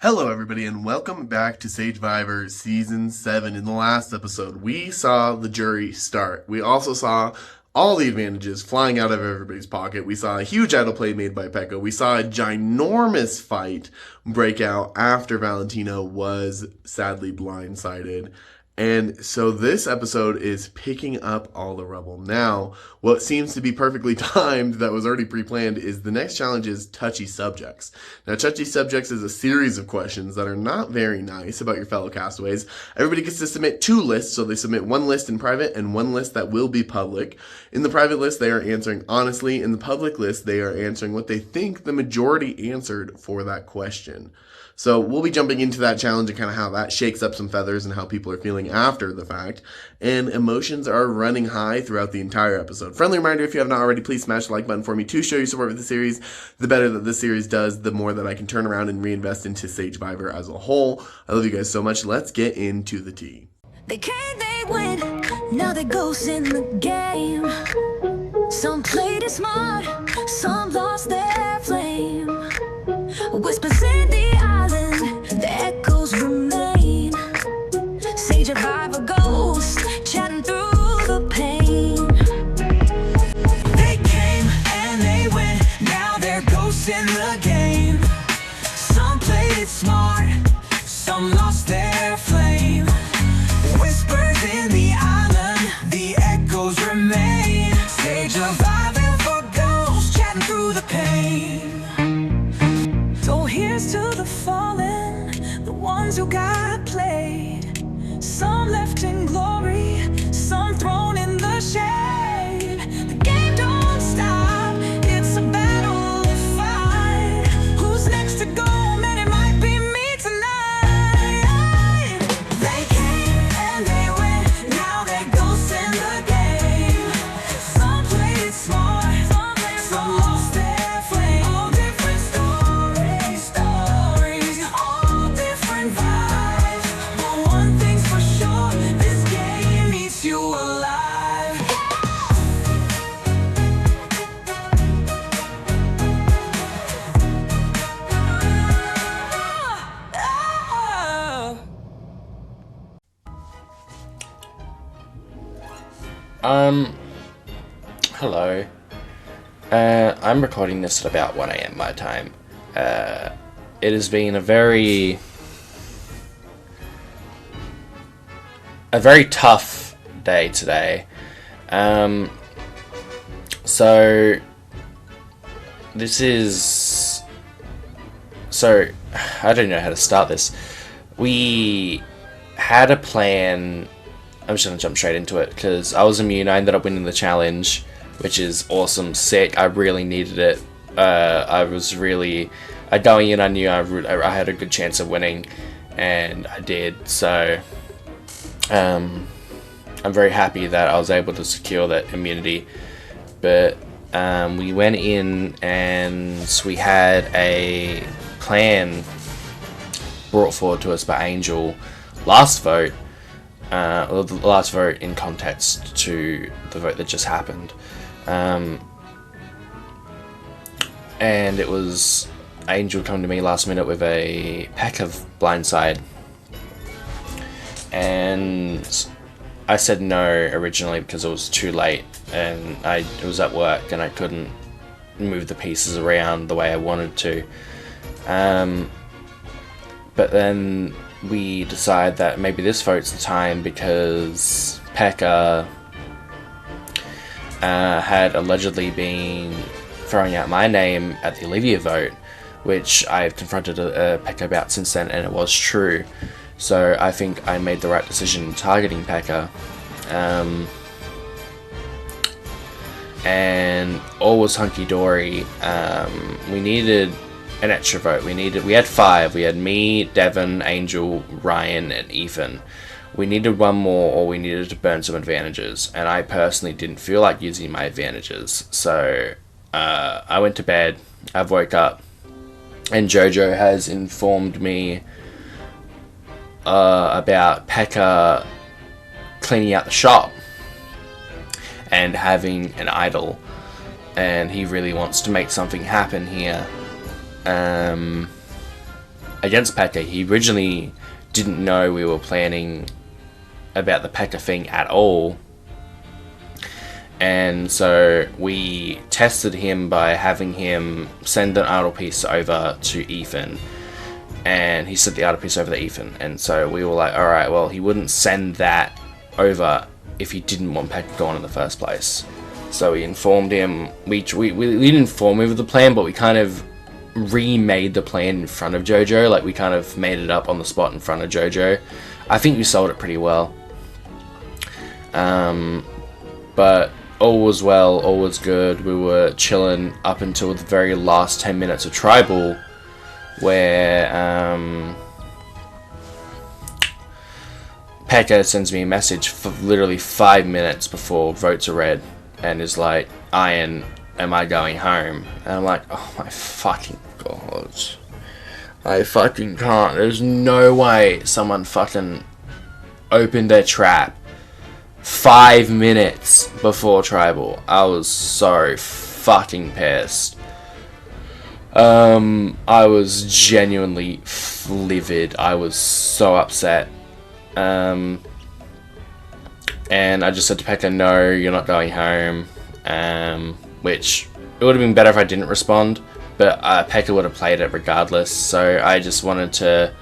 Hello, everybody, and welcome back to Sagevivor Season 7. In the last episode, we saw the jury start. We also saw all the advantages flying out of everybody's pocket. We saw a huge idle play made by Pekka. We saw a ginormous fight break out after Valentino was sadly blindsided. And so this episode is picking up all the rubble. Now, what seems to be perfectly timed that was already pre-planned is the next challenge is touchy subjects. Now, touchy subjects is a series of questions that are not very nice about your fellow castaways. Everybody gets to submit two lists, so they submit one list in private and one list that will be public. In the private list, they are answering honestly. In the public list, they are answering what they think the majority answered for that question. So we'll be jumping into that challenge and kind of how that shakes up some feathers and how people are feeling after the fact. And emotions are running high throughout the entire episode. Friendly reminder, if you have not already, please smash the like button for me to show your support for the series. The better that this series does, the more that I can turn around and reinvest into Sagevivor as a whole. I love you guys so much. Let's get into the tea. They came, they went, now they're ghosts in the game. Some played it smart, some lost their flame. Whispers in the island, the echoes remain. Sage revive a ghost, chatting through the pain. They came and they went, now they're ghosts in the game. Some played it smart, some lost their flame. Whispers in the island, the echoes remain. Sage surviving for ghosts, chatting through the pain. So here's to the fallen, the ones who got played. Some left in glory, some thrown in the shade. The game don't stop, it's a battle to fight. Who's next to go? Man, it might be me tonight. They came and they went, now they're ghosts in the game. Some played it smart, some lost their flame. All different stories, all different vibes. But one thing's for sure, this game eats you alive. Hello. I'm recording this at about 1 a.m. my time. It has been a very tough day today. So I don't know how to start this. We had a plan. I'm just gonna jump straight into it because I was immune. I ended up winning the challenge, which is awesome, sick. I really needed it. Going in, I knew I had a good chance of winning, and I did. So, I'm very happy that I was able to secure that immunity. But we went in and we had a plan brought forward to us by Angel last vote. The last vote in context to the vote that just happened. And it was Angel coming to me last minute with a pack of blindside. And I said no originally because it was too late and it was at work and I couldn't move the pieces around the way I wanted to. But then we decided that maybe this vote's the time because Pekka had allegedly been throwing out my name at the Olivia vote, which I've confronted Pekka about since then, and it was true. So I think I made the right decision targeting Pekka. And all was hunky-dory. We needed an extra vote. We had 5. We had me, Devon, Angel, Ryan, and Ethan. We needed one more, or we needed to burn some advantages, and I personally didn't feel like using my advantages. So I went to bed. I woke up, and Jojo has informed me about Pekka cleaning out the shop and having an idol, and he really wants to make something happen here. And against Pekka. He originally didn't know we were planning about the Pekka thing at all. And so we tested him by having him send an idle piece over to Ethan. And he sent the idle piece over to Ethan. And so we were like, alright, well, he wouldn't send that over if he didn't want Pekka gone in the first place. So we informed him. We didn't inform him of the plan, but we kind of remade the plan in front of Jojo. Like, we kind of made it up on the spot in front of Jojo. I think we sold it pretty well. But all was well, all was good. We were chilling up until the very last 10 minutes of Tribal, where Pekka sends me a message for literally 5 minutes before votes are read, and is like, Iron, am I going home? And I'm like, oh my fucking god. I fucking can't. There's no way someone fucking opened their trap 5 minutes before Tribal. I was so fucking pissed. I was genuinely livid. I was so upset. And I just said to Pekka, no, you're not going home. Which, it would have been better if I didn't respond, but Pekka would have played it regardless. So I just wanted to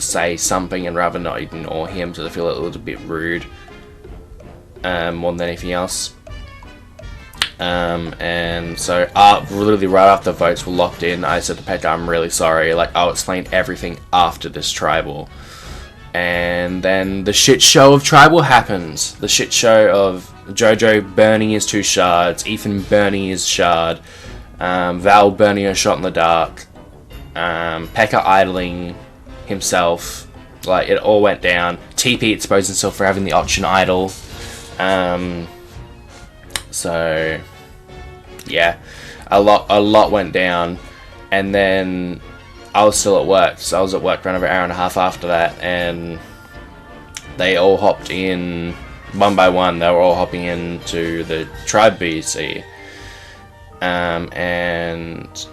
say something, and rather not ignore him, so I feel a little bit rude, more than anything else. And so literally right after votes were locked in, I said to Pekka, I'm really sorry, like, I'll explain everything after this Tribal. And then the shit show of Tribal happens. The shit show of Jojo burning his 2 shards, Ethan burning his shard, Val burning a shot in the dark, Pekka idling himself. Like, it all went down. TP exposed himself for having the auction idle. So yeah, a lot went down, and then I was still at work. So I was at work around about an hour and a half after that, and they all hopped in one by one. They were all hopping into the Tribe BC, and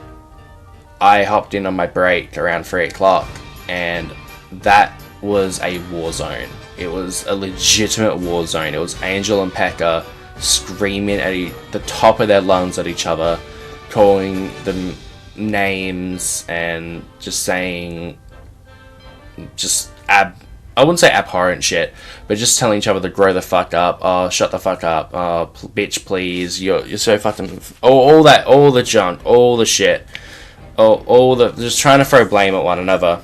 I hopped in on my break around 3 o'clock, and that was a war zone. It was a legitimate war zone. It was Angel and Pekka screaming at the top of their lungs at each other, calling them names, and just saying I wouldn't say abhorrent shit, but just telling each other to grow the fuck up, oh, shut the fuck up, oh, bitch, please, you're so fucking, all the junk, all the shit, all the, just trying to throw blame at one another.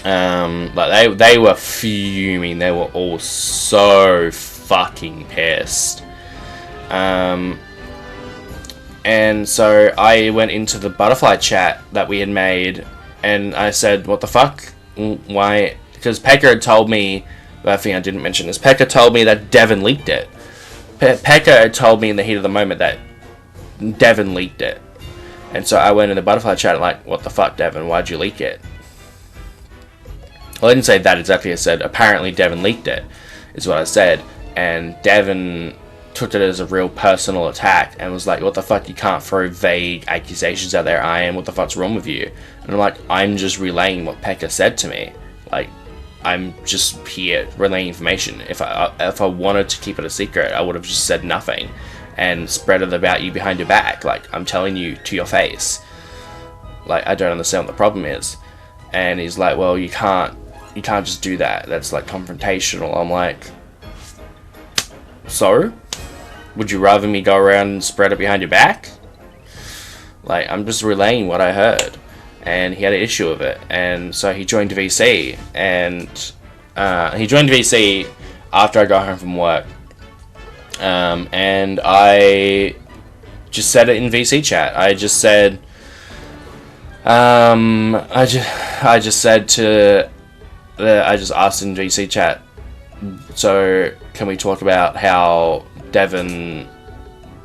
Like, they were fuming. They were all so fucking pissed. And so I went into the butterfly chat that we had made, and I said, what the fuck? Why? Because Pekka had told me, I think I didn't mention this, Pekka told me that Devon leaked it. Pekka had told me in the heat of the moment that Devon leaked it. And so I went in the butterfly chat like, what the fuck, Devon? Why'd you leak it? Well, I didn't say that exactly. I said, apparently Devon leaked it, is what I said. And Devon took it as a real personal attack and was like, what the fuck, you can't throw vague accusations out there, Ian, what the fuck's wrong with you? And I'm like, I'm just relaying what Pekka said to me. Like, I'm just here relaying information. If I wanted to keep it a secret, I would have just said nothing and spread it about you behind your back. Like, I'm telling you to your face. Like, I don't understand what the problem is. And he's like, well, you can't just do that. That's like confrontational. I'm like, so? Would you rather me go around and spread it behind your back? Like, I'm just relaying what I heard. And he had an issue with it. And so he joined VC. And he joined VC after I got home from work. And I just said it in VC chat. I just said, I just asked in VC chat, so can we talk about how Devon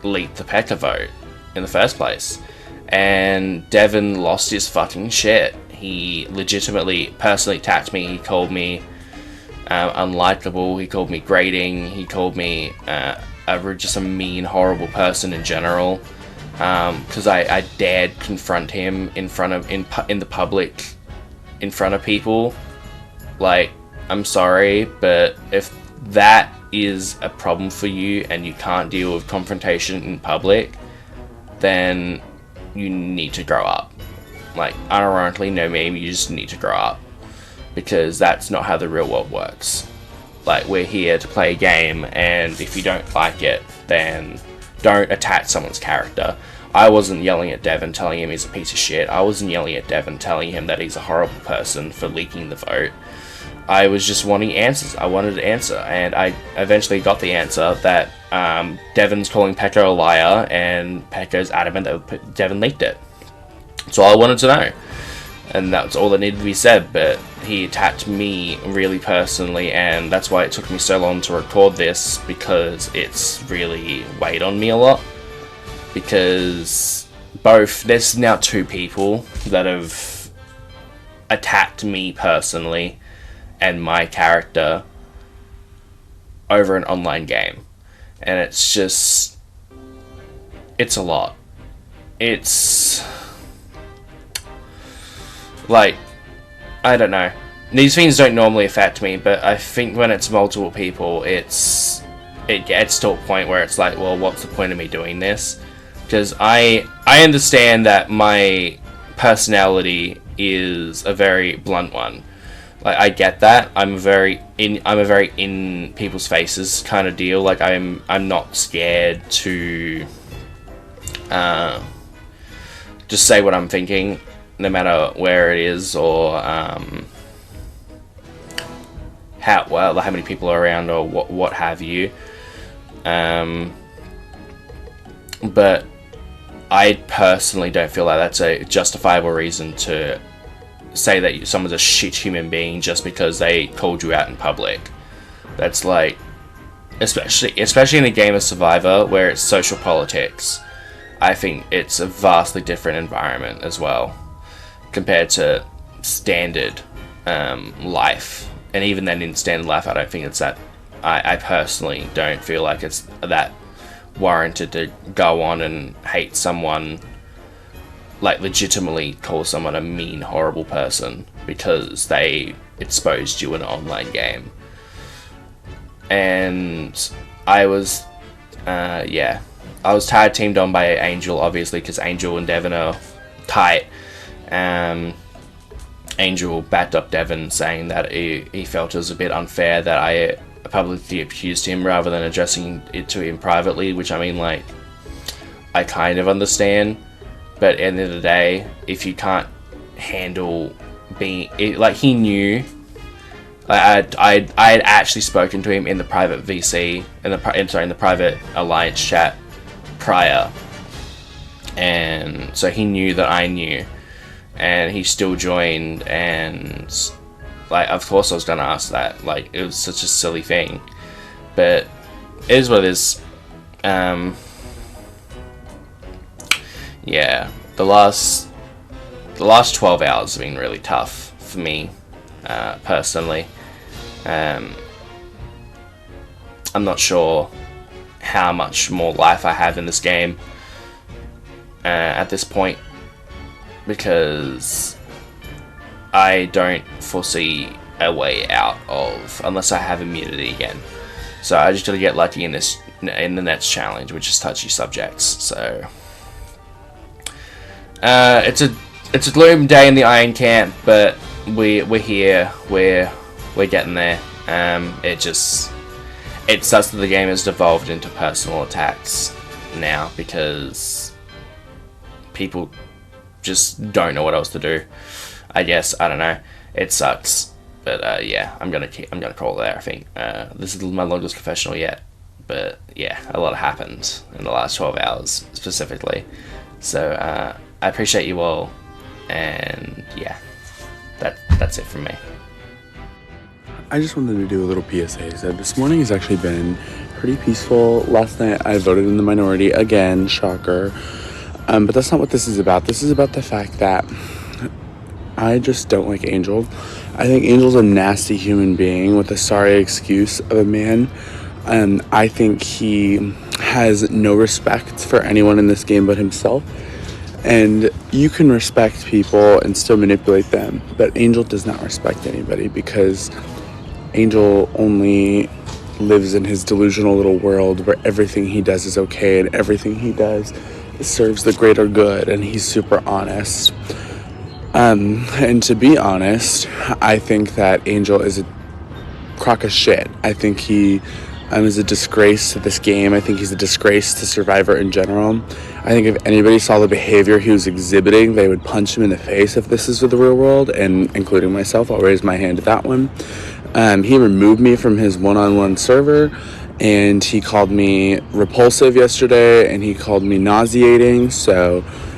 leaked the Pekka vote in the first place? And Devon lost his fucking shit. He legitimately, personally attacked me. He called me unlikable. He called me grating. He called me just a mean, horrible person in general. because I dared confront him in the public, in front of people. Like, I'm sorry, but if that is a problem for you and you can't deal with confrontation in public, then you need to grow up. Like, unironically, no meme, you just need to grow up, because that's not how the real world works. Like, we're here to play a game, and if you don't like it, then don't attack someone's character. I wasn't yelling at Devin telling him he's a piece of shit. I wasn't yelling at Devin telling him that he's a horrible person for leaking the vote. I was just wanting answers. I wanted an answer, and I eventually got the answer that Devin's calling Pekka a liar, and Pekka's adamant that Devin leaked it. That's all I wanted to know, and that's all that needed to be said. But he attacked me really personally, and that's why it took me so long to record this, because it's really weighed on me a lot. Because there's now 2 people that have attacked me personally and my character over an online game, and it's a lot. It's like, I don't know, these things don't normally affect me, but I think when it's multiple people, it gets to a point where it's like, well, what's the point of me doing this? Because I understand that my personality is a very blunt one. Like, I get that. I'm a very in people's faces kind of deal. Like, I'm not scared to just say what I'm thinking, no matter where it is, or how many people are around, or what have you. But I personally don't feel like that's a justifiable reason to say that someone's a shit human being just because they called you out in public. That's like, especially in a game of Survivor where it's social politics, I think it's a vastly different environment as well compared to standard life. And even then, in standard life, I don't think it's that. I personally don't feel like it's that warranted to go on and hate someone, like legitimately call someone a mean, horrible person because they exposed you in an online game. And I was tag teamed on by Angel, obviously, because Angel and Devin are tight. Angel backed up Devin, saying that he felt it was a bit unfair that I publicly accused him rather than addressing it to him privately, which, I mean, like, I kind of understand, but at the end of the day, if you can't handle being, like, he knew, like, I had actually spoken to him in the private VC, in the private alliance chat prior, and so he knew that I knew, and he still joined, and like, of course I was gonna ask that. Like, it was such a silly thing, but it is what it is. Yeah, the last 12 hours have been really tough for me, personally. I'm not sure how much more life I have in this game at this point, because I don't foresee a way out of, unless I have immunity again. So I just gotta get lucky in the next challenge, which is touchy subjects. So it's a gloom day in the Iron Camp, but we're here. We're getting there. It sucks that the game has devolved into personal attacks now, because people just don't know what else to do. I guess, I don't know. It sucks, but yeah, I'm gonna call it there. I think this is my longest confessional yet, but yeah, a lot happened in the last 12 hours specifically. So I appreciate you all, and yeah, that's it from me. I just wanted to do a little PSA. So this morning has actually been pretty peaceful. Last night I voted in the minority again, shocker. But that's not what this is about. This is about the fact that I just don't like Angel. I think Angel's a nasty human being with a sorry excuse of a man. And I think he has no respect for anyone in this game but himself. And you can respect people and still manipulate them, but Angel does not respect anybody because Angel only lives in his delusional little world where everything he does is okay and everything he does serves the greater good, and he's super honest. And to be honest, I think that Angel is a crock of shit. I think he is a disgrace to this game. I think he's a disgrace to Survivor in general. I think if anybody saw the behavior he was exhibiting, they would punch him in the face if this is the real world, and including myself, I'll raise my hand to that one. He removed me from his one-on-one server, and he called me repulsive yesterday, and he called me nauseating,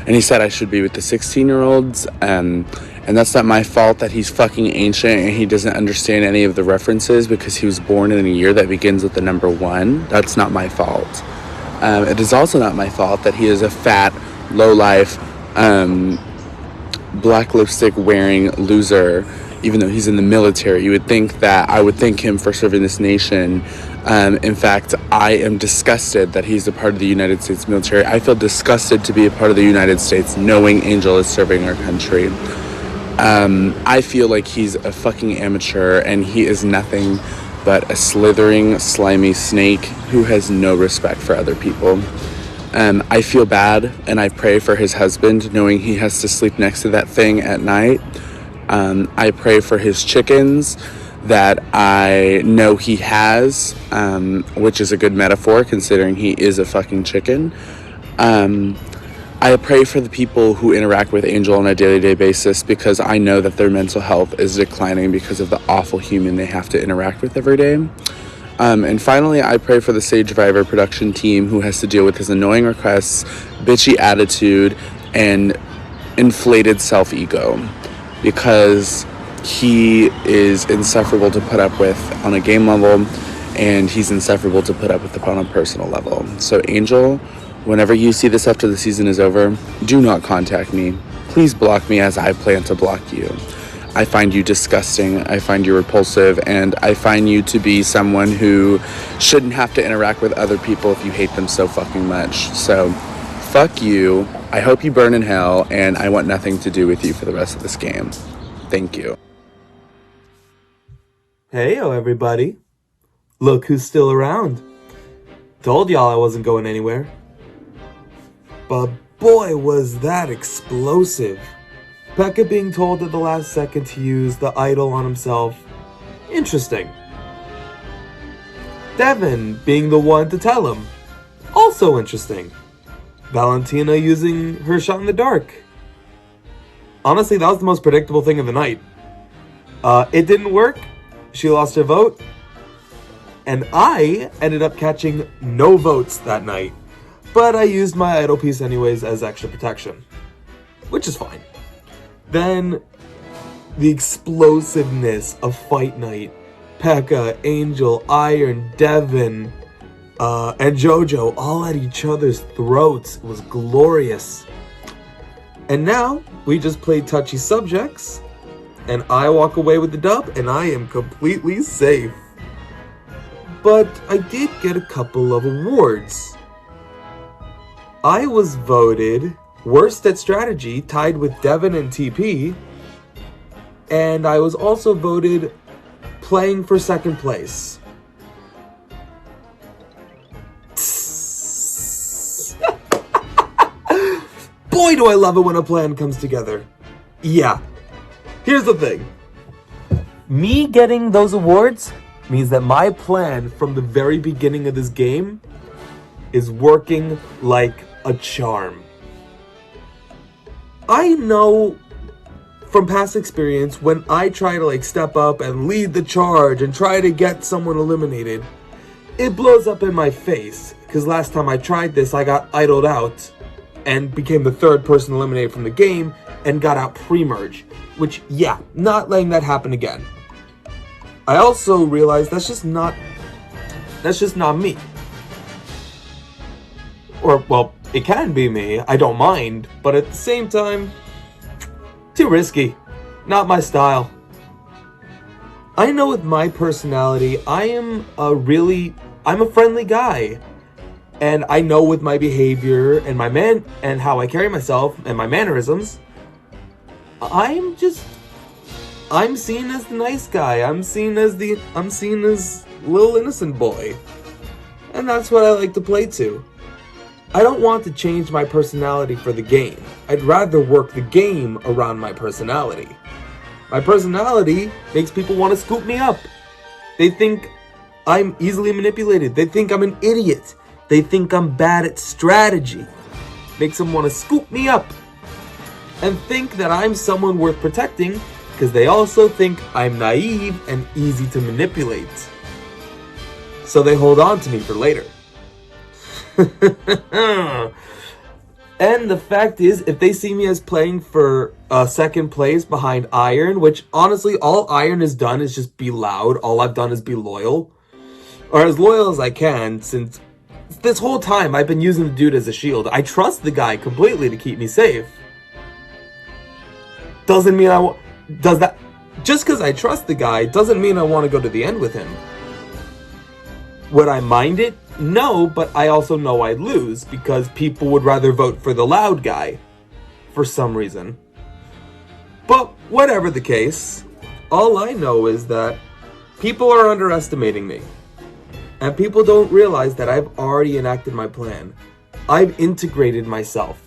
and he said I should be with the 16-year-olds, and that's not my fault that he's fucking ancient and he doesn't understand any of the references because he was born in a year that begins with the number 1. That's not my fault. It is also not my fault that he is a fat, low-life, black lipstick wearing loser, even though he's in the military. You would think that I would thank him for serving this nation. In fact, I am disgusted that he's a part of the United States military. I feel disgusted to be a part of the United States knowing Angel is serving our country. I feel like he's a fucking amateur and he is nothing but a slithering, slimy snake who has no respect for other people. I feel bad and I pray for his husband knowing he has to sleep next to that thing at night. I pray for his chickens that I know he has, which is a good metaphor considering he is a fucking chicken. I pray for the people who interact with Angel on a day-to-day basis because I know that their mental health is declining because of the awful human they have to interact with every day. And finally, I pray for the Sagevivor production team who has to deal with his annoying requests, bitchy attitude, and inflated self-ego because he is insufferable to put up with on a game level and he's insufferable to put up with on a personal level. So Angel, whenever you see this after the season is over, do not contact me. Please block me as I plan to block you. I find you disgusting, I find you repulsive, and I find you to be someone who shouldn't have to interact with other people if you hate them so fucking much. So, fuck you. I hope you burn in hell, and I want nothing to do with you for the rest of this game. Thank you. Heyo, everybody. Look who's still around. Told y'all I wasn't going anywhere. But boy, was that explosive. Pekka being told at the last second to use the idol on himself. Interesting. Devin being the one to tell him. Also interesting. Valentina using her shot in the dark. Honestly, that was the most predictable thing of the night. It didn't work. She lost her vote. And I ended up catching no votes that night. But I used my idol piece anyways as extra protection. Which is fine. Then, the explosiveness of Fight Night. Pekka, Angel, Iron, Devin, and JoJo all at each other's throats. It was glorious. And now, we just played touchy subjects. And I walk away with the dub, and I am completely safe. But I did get a couple of awards. I was voted worst at strategy, tied with Devin and TP. And I was also voted playing for second place. Boy, do I love it when a plan comes together. Yeah. Here's the thing. Me getting those awards means that my plan from the very beginning of this game is working like a charm. I know from past experience when I try to step up and lead the charge and try to get someone eliminated, it blows up in my face. Because last time I tried this, I got idled out and became the third person eliminated from the game and got out pre-merge. Which, yeah, not letting that happen again. I also realized that's just not me. Or, well, it can be me, I don't mind, but at the same time, too risky. Not my style. I know with my personality, I'm a friendly guy. And I know with my behavior and and how I carry myself and my mannerisms, I'm seen as the nice guy. I'm seen as little innocent boy. And that's what I like to play to. I don't want to change my personality for the game. I'd rather work the game around my personality. My personality makes people want to scoop me up. They think I'm easily manipulated. They think I'm an idiot. They think I'm bad at strategy. Makes them want to scoop me up and think that I'm someone worth protecting, because they also think I'm naive and easy to manipulate. So they hold on to me for later. And the fact is, if they see me as playing for second place behind Iron, which honestly all Iron has done is just be loud, all I've done is be loyal, or as loyal as I can, since this whole time I've been using the dude as a shield. I trust the guy completely to keep me safe. Doesn't mean just because I trust the guy doesn't mean I want to go to the end with him. Would I mind it? No, but I also know I'd lose because people would rather vote for the loud guy for some reason. But whatever the case, all I know is that people are underestimating me. And people don't realize that I've already enacted my plan. I've integrated myself.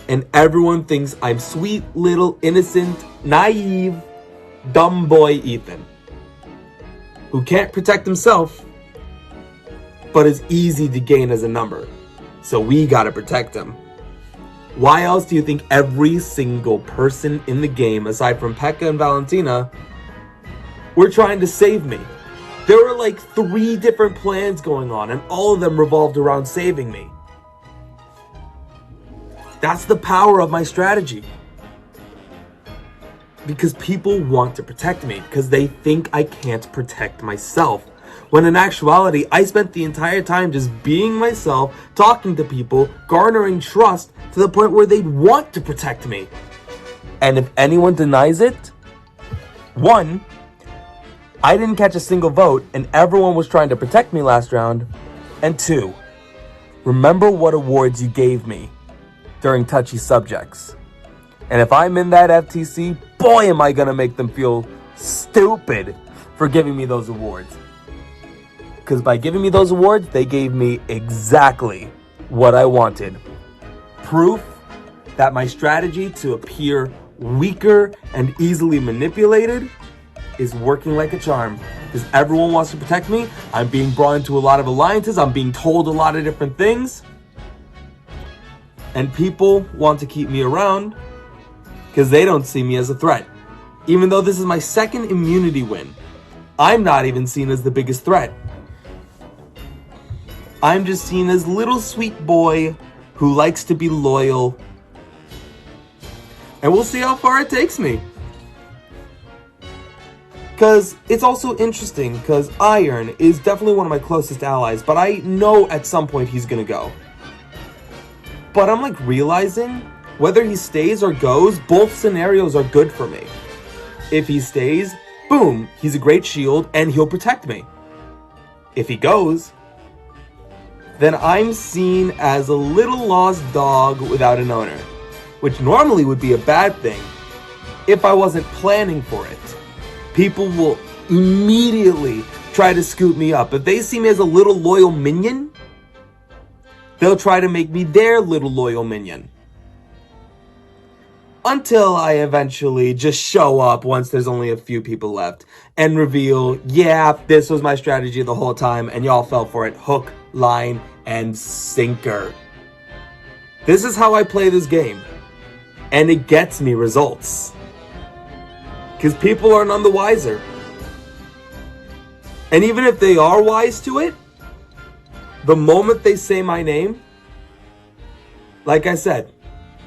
And everyone thinks I'm sweet, little, innocent, naive, dumb boy Ethan, who can't protect himself, but is easy to gain as a number. So we gotta protect him. Why else do you think every single person in the game, aside from Pekka and Valentina, were trying to save me? There were like 3 different plans going on, and all of them revolved around saving me. That's the power of my strategy. Because people want to protect me, because they think I can't protect myself. When in actuality, I spent the entire time just being myself, talking to people, garnering trust to the point where they'd want to protect me. And if anyone denies it, 1, I didn't catch a single vote and everyone was trying to protect me last round. And 2, remember what awards you gave me during touchy subjects. And if I'm in that FTC, boy am I gonna make them feel stupid for giving me those awards. Because by giving me those awards, they gave me exactly what I wanted. Proof that my strategy to appear weaker and easily manipulated is working like a charm. Because everyone wants to protect me. I'm being brought into a lot of alliances. I'm being told a lot of different things. And people want to keep me around because they don't see me as a threat. Even though this is my second immunity win, I'm not even seen as the biggest threat. I'm just seen as little sweet boy who likes to be loyal. And we'll see how far it takes me. Because it's also interesting because Iron is definitely one of my closest allies, but I know at some point he's gonna go. But I'm like realizing whether he stays or goes, both scenarios are good for me. If he stays, boom, he's a great shield and he'll protect me. If he goes, then I'm seen as a little lost dog without an owner, which normally would be a bad thing if I wasn't planning for it. People will immediately try to scoop me up. If they see me as a little loyal minion, they'll try to make me their little loyal minion. Until I eventually just show up once there's only a few people left and reveal, yeah, this was my strategy the whole time and y'all fell for it. Hook, line, and sinker. This is how I play this game. And it gets me results. Because people are none the wiser. And even if they are wise to it, the moment they say my name, like I said,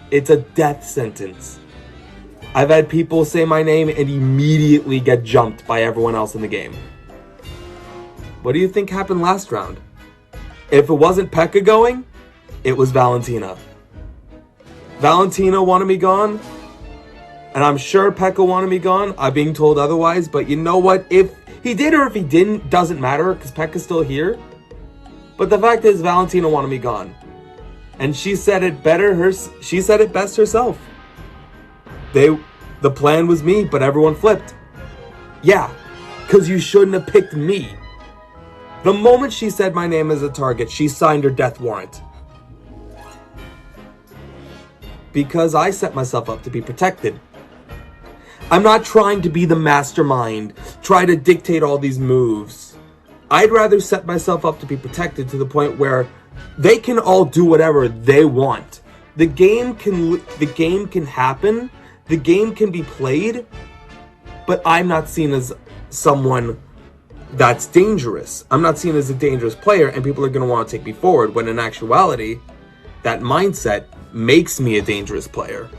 it's a death sentence. I've had people say my name and immediately get jumped by everyone else in the game. What do you think happened last round? If it wasn't Pekka going, it was Valentina. Valentina wanted me gone, and I'm sure Pekka wanted me gone. I'm being told otherwise, but you know what? If he did or if he didn't, doesn't matter, because Pekka's still here. But the fact is, Valentina wanted me gone. And she said it better, she said it best herself. The plan was me, but everyone flipped. Yeah, because you shouldn't have picked me. The moment she said my name as a target, she signed her death warrant. Because I set myself up to be protected. I'm not trying to be the mastermind, try to dictate all these moves. I'd rather set myself up to be protected to the point where they can all do whatever they want. The game can happen, the game can be played, but I'm not seen as someone that's dangerous. I'm not seen as a dangerous player, and people are going to want to take me forward, when in actuality, that mindset makes me a dangerous player.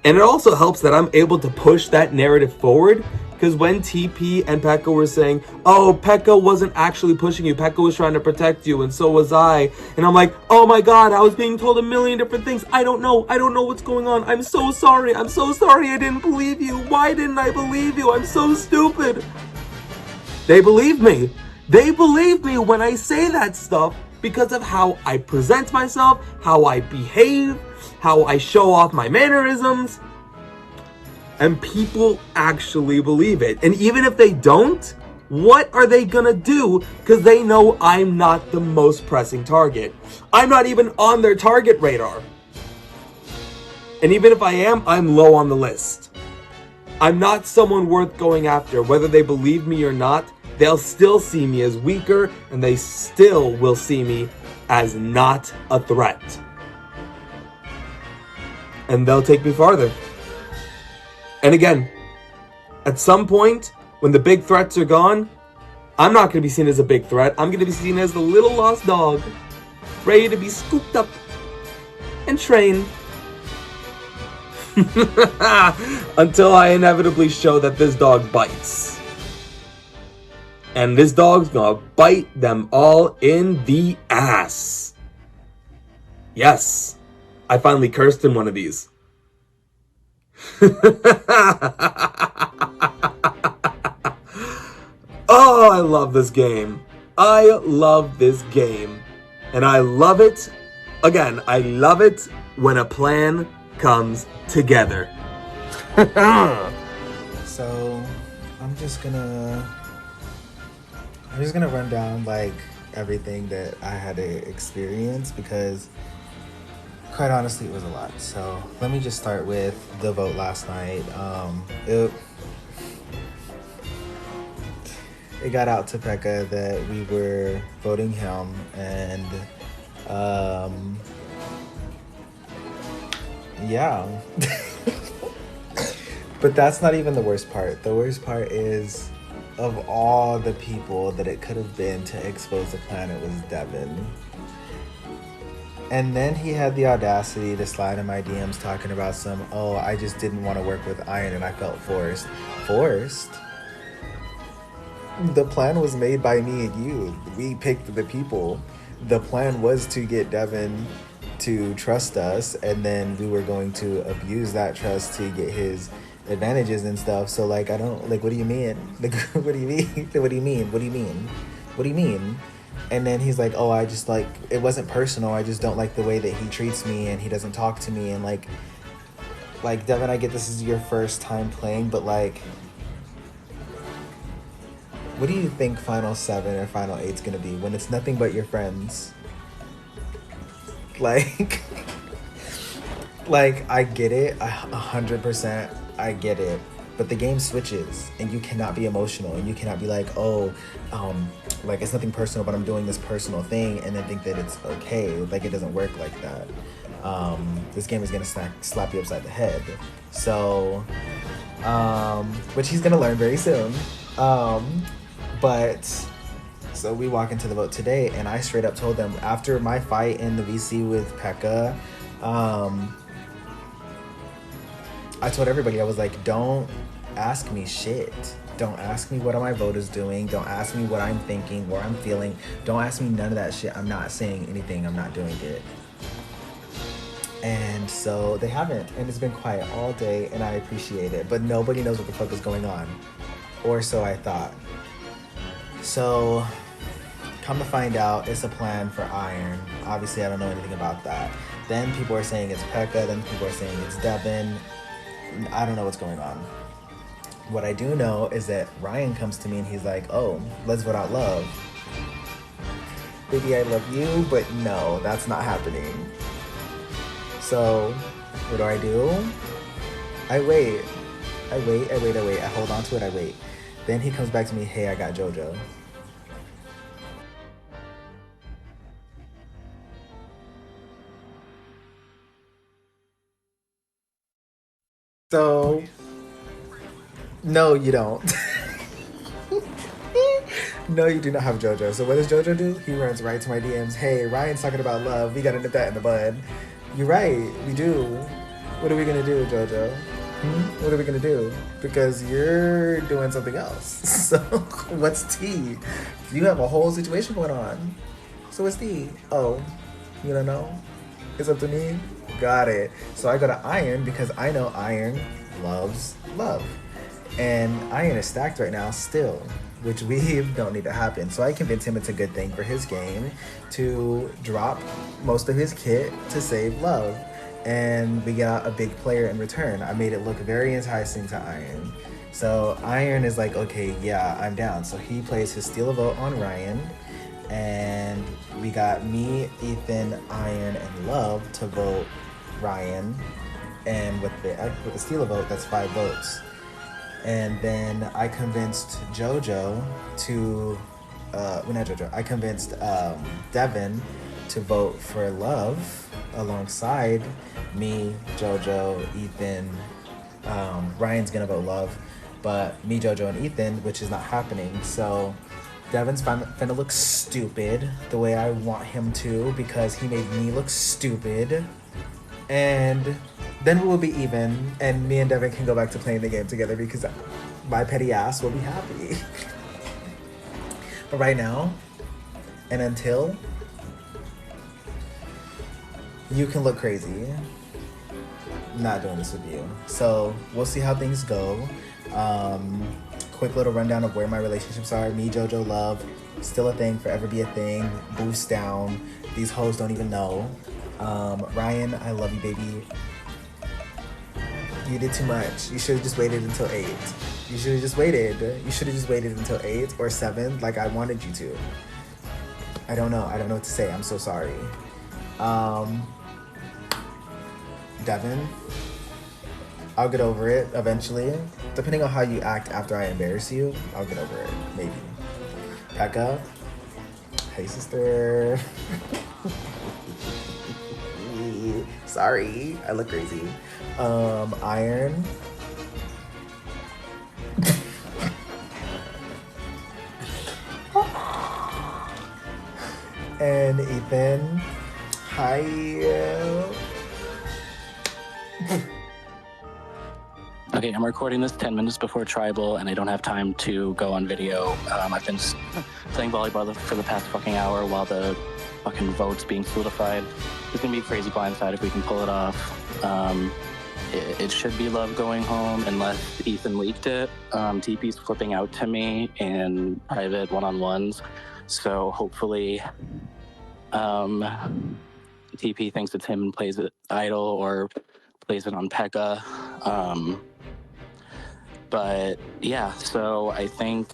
And it also helps that I'm able to push that narrative forward, because when TP and Pekka were saying, oh, Pekka wasn't actually pushing you, Pekka was trying to protect you, and so was I. And I'm like, oh my god, I was being told a million different things. I don't know what's going on. I'm so sorry I didn't believe you. Why didn't I believe you? I'm so stupid. They believe me. They believe me when I say that stuff because of how I present myself, how I behave, how I show off my mannerisms. And people actually believe it. And even if they don't, what are they gonna do? Because they know I'm not the most pressing target. I'm not even on their target radar. And even if I am, I'm low on the list. I'm not someone worth going after. Whether they believe me or not, they'll still see me as weaker, and they still will see me as not a threat. And they'll take me farther. And again, at some point, when the big threats are gone, I'm not going to be seen as a big threat. I'm going to be seen as the little lost dog, ready to be scooped up and trained. Until I inevitably show that this dog bites. And this dog's gonna bite them all in the ass. Yes, I finally cursed in one of these. Oh, I love this game. I love this game. And I love it, again, I love it when a plan comes together. So, I'm just gonna run down like everything that I had to experience, because quite honestly it was a lot. So let me just start with the vote last night. It got out to Pekka that we were voting him, and yeah. But that's not even the worst part. The worst part is, of all the people that it could have been to expose the plan, it was Devin. And then he had the audacity to slide in my DMs talking about I just didn't want to work with Iron and I felt forced. Forced? The plan was made by me and you. We picked the people. The plan was to get Devin to trust us, and then we were going to abuse that trust to get his advantages and stuff. So like, I don't, like, what do you mean? Like, what do you mean? What do you mean? What do you mean? What do you mean? And then he's like, oh, I just like, it wasn't personal. I just don't like the way that he treats me and he doesn't talk to me. And like Devin, I get this is your first time playing, but like, what do you think Final 7 or Final 8's gonna be when it's nothing but your friends? Like, I get it, 100%, I get it. But the game switches, and you cannot be emotional, and you cannot be like, like, it's nothing personal, but I'm doing this personal thing, and then think that it's okay. Like, it doesn't work like that. This game is gonna slap you upside the head. So, which he's gonna learn very soon. So we walk into the vote today, and I straight up told them, after my fight in the VC with Pekka, I told everybody, I was like, don't ask me shit. Don't ask me what my vote is doing. Don't ask me what I'm thinking, what I'm feeling. Don't ask me none of that shit. I'm not saying anything. I'm not doing it. And so they haven't, and it's been quiet all day, and I appreciate it. But nobody knows what the fuck is going on. Or so I thought. So, come to find out, it's a plan for Iron. Obviously, I don't know anything about that. Then people are saying it's Pekka. Then people are saying it's Devin. I don't know what's going on. What I do know is that Ryan comes to me and he's like, oh, let's vote out love. Baby, I love you, but no, that's not happening. So, what do? I wait. I hold on to it, I wait. Then he comes back to me, hey, I got JoJo. So, no, you don't. No, you do not have JoJo. So what does JoJo do? He runs right to my DMs. Hey, Ryan's talking about love. We gotta nip that in the bud. You're right, we do. What are we gonna do, JoJo? What are we gonna do? Because you're doing something else. So what's tea? You have a whole situation going on. So what's tea? Oh, you don't know? It's up to me? Got it. So I go to Iron because I know Iron loves love. And Iron is stacked right now still, which we don't need to happen. So I convince him it's a good thing for his game to drop most of his kit to save love. And we got a big player in return. I made it look very enticing to Iron. So Iron is like, okay, yeah, I'm down. So he plays his steal a vote on Ryan. And we got me, Ethan, Iron, and Love to vote Ryan. And with the steal a vote, that's 5 votes. And then I convinced JoJo to, I convinced Devin to vote for Love alongside me, JoJo, Ethan. Ryan's gonna vote Love, but me, JoJo, and Ethan, which is not happening. So Devin's finna look stupid the way I want him to because he made me look stupid. And then we will be even, and me and Devin can go back to playing the game together because my petty ass will be happy. But right now, and until, you can look crazy. I'm not doing this with you. So we'll see how things go. Quick little rundown of where my relationships are. Me, JoJo, Love, still a thing, forever be a thing. Boost down. These hoes don't even know. Ryan, I love you, baby. You did too much. You should have just waited until 8. You should have just waited. You should have just waited until 8 or 7, like I wanted you to. I don't know. I don't know what to say. I'm so sorry. Devin, I'll get over it eventually. Depending on how you act after I embarrass you, I'll get over it. Maybe. Pekka, hey sister. Sorry, I look crazy. Iron. And Ethan. Hi. Okay, I'm recording this 10 minutes before Tribal, and I don't have time to go on video. I've been playing volleyball for the past fucking hour while the fucking vote's being solidified. It's gonna be a crazy blindside if we can pull it off. It should be Love going home unless Ethan leaked it. TP's flipping out to me in private one-on-ones, so hopefully TP thinks it's him and plays it idle or plays it on Pekka. But yeah, so I think,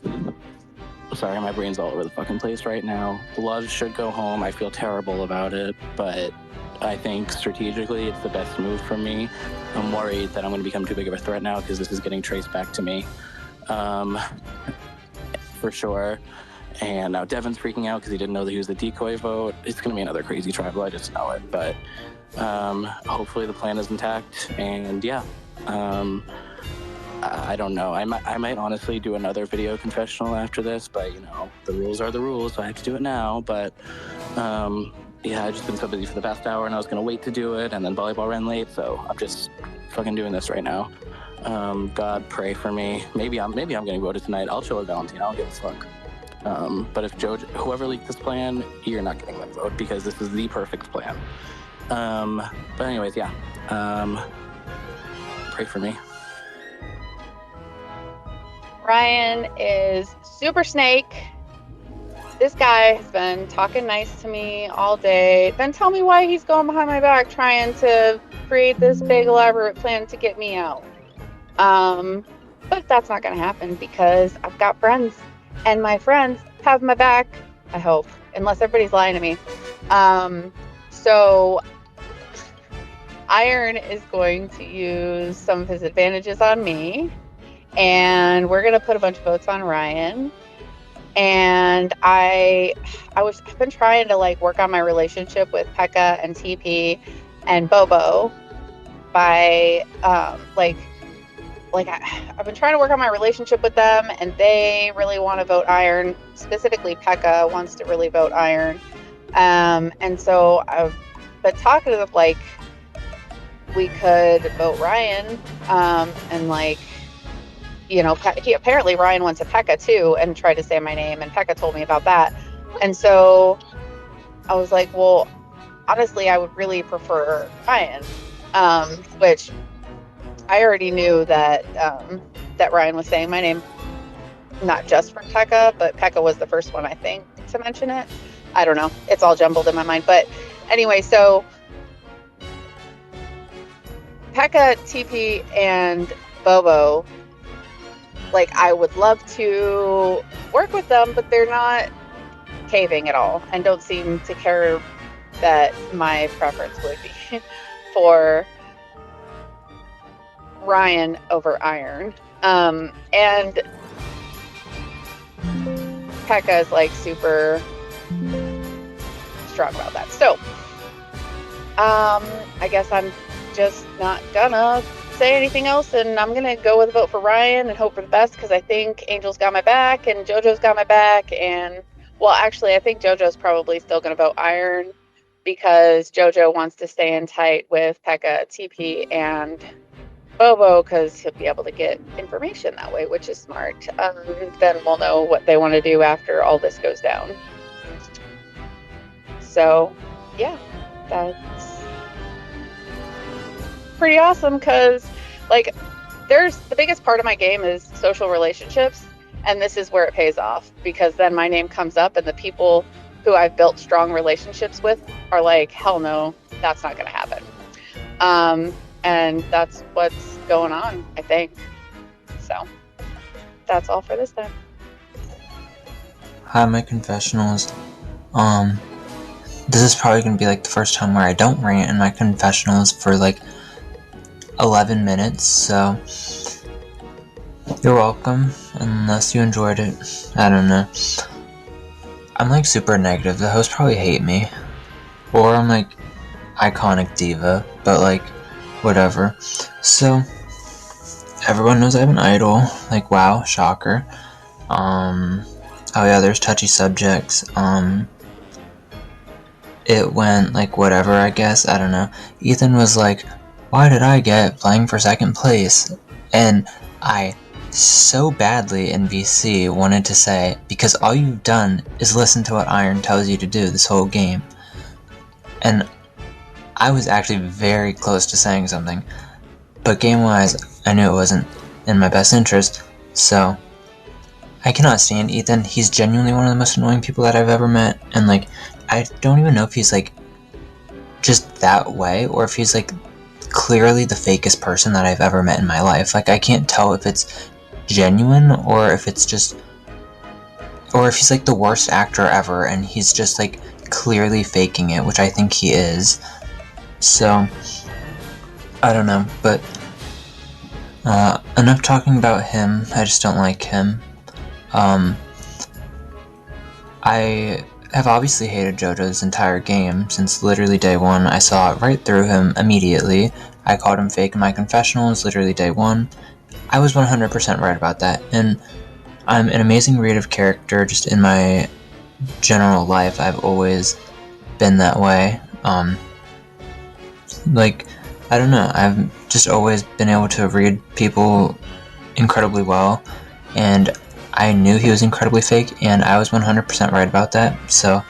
sorry, my brain's all over the fucking place right now. Love should go home. I feel terrible about it, but I think strategically it's the best move for me. I'm worried that I'm going to become too big of a threat now because this is getting traced back to me. For sure. And now Devin's freaking out because he didn't know that he was the decoy vote. It's going to be another crazy tribal, I just know it. But hopefully the plan is intact. And yeah, I don't know. I might honestly do another video confessional after this, but you know, the rules are the rules, so I have to do it now. But yeah, I've just been so busy for the past hour, and I was gonna wait to do it, and then volleyball ran late, so I'm just fucking doing this right now. God, pray for me. Maybe I'm getting voted tonight. I'll chill with Valentina. I'll give a fuck. But if whoever leaked this plan, you're not getting that vote because this is the perfect plan. But anyways, yeah. Pray for me. Ryan is Super Snake. this guy has been talking nice to me all day, then tell me why he's going behind my back trying to create this big elaborate plan to get me out. But that's not going to happen because I've got friends, and my friends have my back, I hope, unless everybody's lying to me. So Iron is going to use some of his advantages on me, and we're going to put a bunch of votes on Ryan. And I've been trying to like work on my relationship with Pekka and TP and Bobo by I've been trying to work on my relationship with them, and they really want to vote Iron. Specifically, Pekka wants to really vote Iron. And so I've been talking to them like we could vote Ryan, and like, you know, apparently Ryan went to Pekka too and tried to say my name, and Pekka told me about that. And so I was like, well, honestly, I would really prefer Ryan, which I already knew that that Ryan was saying my name, not just for Pekka, but Pekka was the first one, I think, to mention it. I don't know. It's all jumbled in my mind. But anyway, so Pekka, TP, and Bobo, like, I would love to work with them, but they're not caving at all and don't seem to care that my preference would be for Ryan over Iron. And Pekka is like super strong about that. So I guess I'm just not gonna say anything else, and I'm gonna go with a vote for Ryan and hope for the best, because I think Angel's got my back and JoJo's got my back, and well, actually I think JoJo's probably still gonna vote Iron because JoJo wants to stay in tight with Pekka, TP, and Bobo, because he'll be able to get information that way, which is smart. Then we'll know what they want to do after all this goes down. So yeah, that's pretty awesome, because like the biggest part of my game is social relationships, and this is where it pays off, because then my name comes up and the people who I've built strong relationships with are like, hell no, that's not going to happen. And that's what's going on, I think. So that's all for this time. Hi, my confessionals. This is probably going to be like the first time where I don't rant in my confessionals for like 11 minutes, so you're welcome, unless you enjoyed it. I don't know. I'm like super negative. The hosts probably hate me, or I'm like iconic diva, but like whatever. So everyone knows I have an idol. Like, wow, shocker. Oh yeah, there's touchy subjects. It went like whatever, I guess. I don't know. Ethan was like, why did I get playing for second place? And I so badly in VC wanted to say, because all you've done is listen to what Iron tells you to do this whole game. And I was actually very close to saying something, but game-wise, I knew it wasn't in my best interest, so I cannot stand Ethan. He's genuinely one of the most annoying people that I've ever met, and like, I don't even know if he's like just that way, or if he's like clearly the fakest person that I've ever met in my life. Like, I can't tell if it's genuine, or if it's just, or if he's like the worst actor ever, and he's just like clearly faking it, which I think he is. So, I don't know, but enough talking about him. I just don't like him. I have obviously hated JoJo this entire game, since literally day one. I saw it right through him immediately. I called him fake in my confessionals literally day one. I was 100% right about that, and I'm an amazing read of character just in my general life. I've always been that way. Like, I don't know, I've just always been able to read people incredibly well, and I knew he was incredibly fake, and I was 100% right about that, so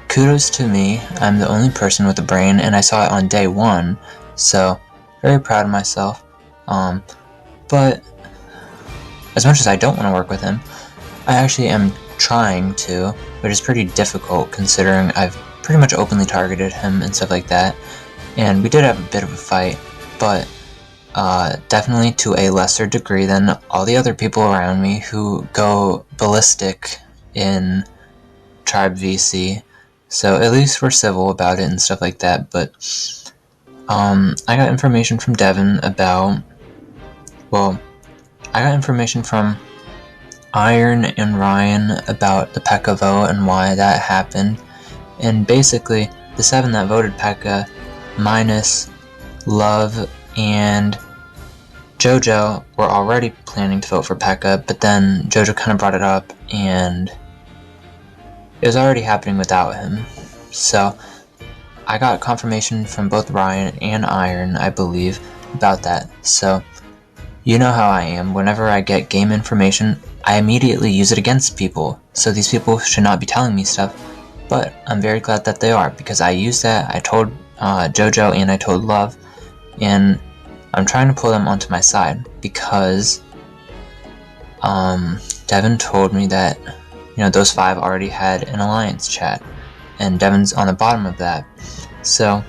kudos to me. I'm the only person with a brain, and I saw it on day one, so very proud of myself. But as much as I don't want to work with him, I actually am trying to, which is pretty difficult considering I've pretty much openly targeted him and stuff like that. And we did have a bit of a fight, but definitely to a lesser degree than all the other people around me who go ballistic in Tribe VC. So at least we're civil about it and stuff like that. But I got information from Devin about, well, I got information from Iron and Ryan about the Pekka vote and why that happened. And basically, the 7 that voted Pekka, minus Love and Jojo, were already planning to vote for Pekka, but then Jojo kind of brought it up, and it was already happening without him. So I got confirmation from both Ryan and Iron, I believe, about that. So you know how I am. Whenever I get game information, I immediately use it against people. So these people should not be telling me stuff, but I'm very glad that they are, because I used that. I told Jojo and I told Love, and I'm trying to pull them onto my side because Devin told me that, you know, those 5 already had an alliance chat, and Devin's on the bottom of that. So